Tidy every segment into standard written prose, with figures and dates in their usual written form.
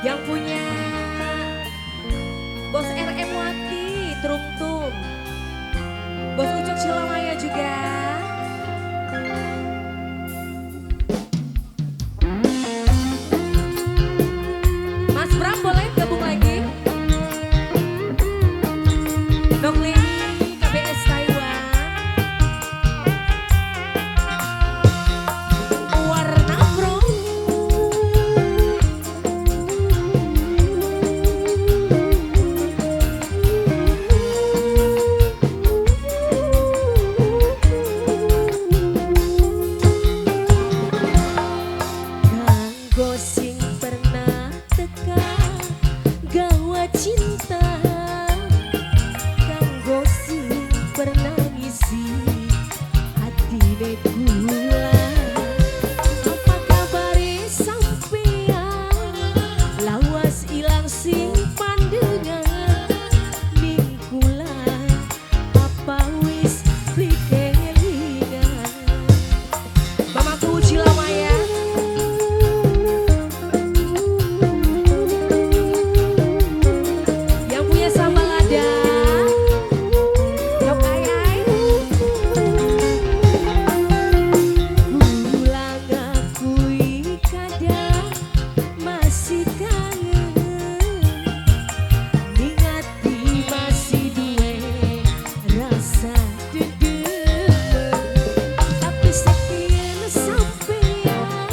Yang punya Bos RM Wati, Tung Tung. Bos Ucok Cilamaya juga. Mas Bram boleh gabung lagi. Nokli KBS Taiwan. Warna Pro. Kanggo sing pernah teka gawa cinta, kanggo sing pernah ngisi hatine kula. Apa kabare sampeyan lawas ilang sing pandengan ning kula, apa wis dikelingan. Mamaku Cilamaya. Yang punya sambal ada Dok Ayai. Pulang akui kadang masih kangen, ning ati masih duwe rasa dedemen. Tapi sekian sampeyan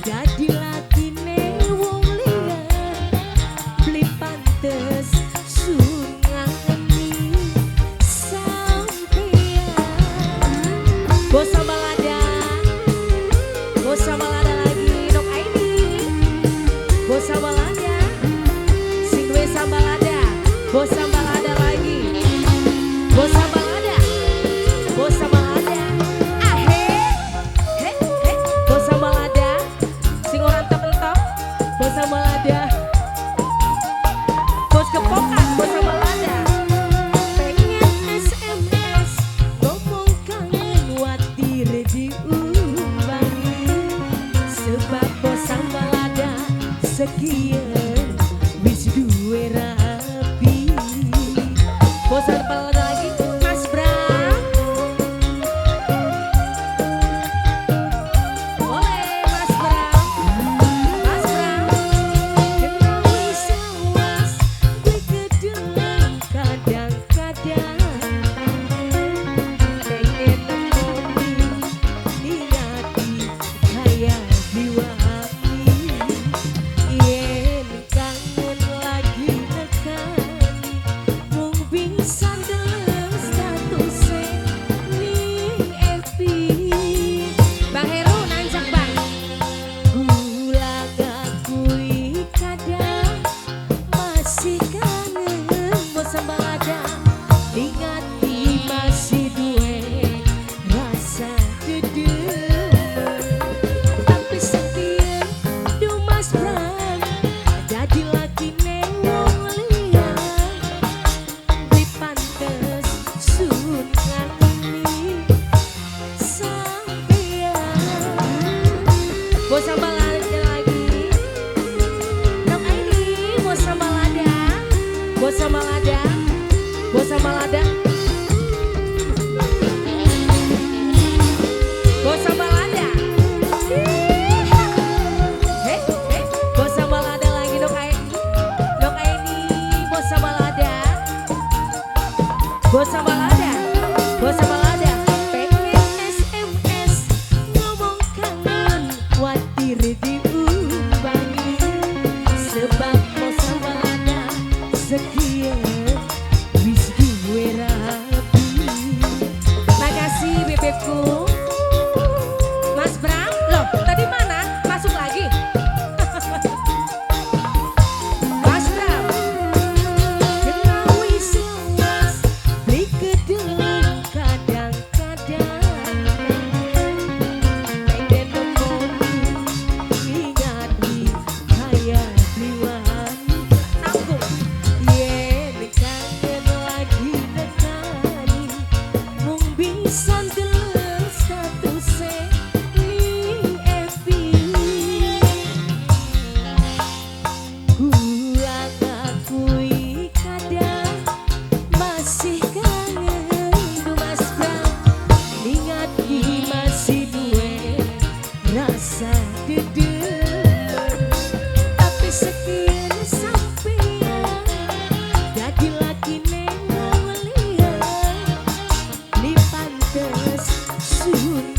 dadi latine wong liya, beli pantes sungani sampeyan. Bos sambal ada, bos sambal ada lagi Dok Aini. Bos sambal ada, sing duwe sambal ada, bos sambal ada lagi. Bos sambal ada, bos sambal ada. Ah he, bos sambal ada, sing ora entok-entok. Bos sambal ada, bos kepokan, bos sambal ada. Pengen SMS ngomong kangen watir diumbangi, sebab bos sambal ada sekian wis duwe rapi. Bos sambal ada lagi Mas Bram. Boleh Mas Bram. Mas Bram. Kenal wis awas gue kedelang kadang-kadang. Pengen nemoni ning ati kaya diwami. Yeah. sun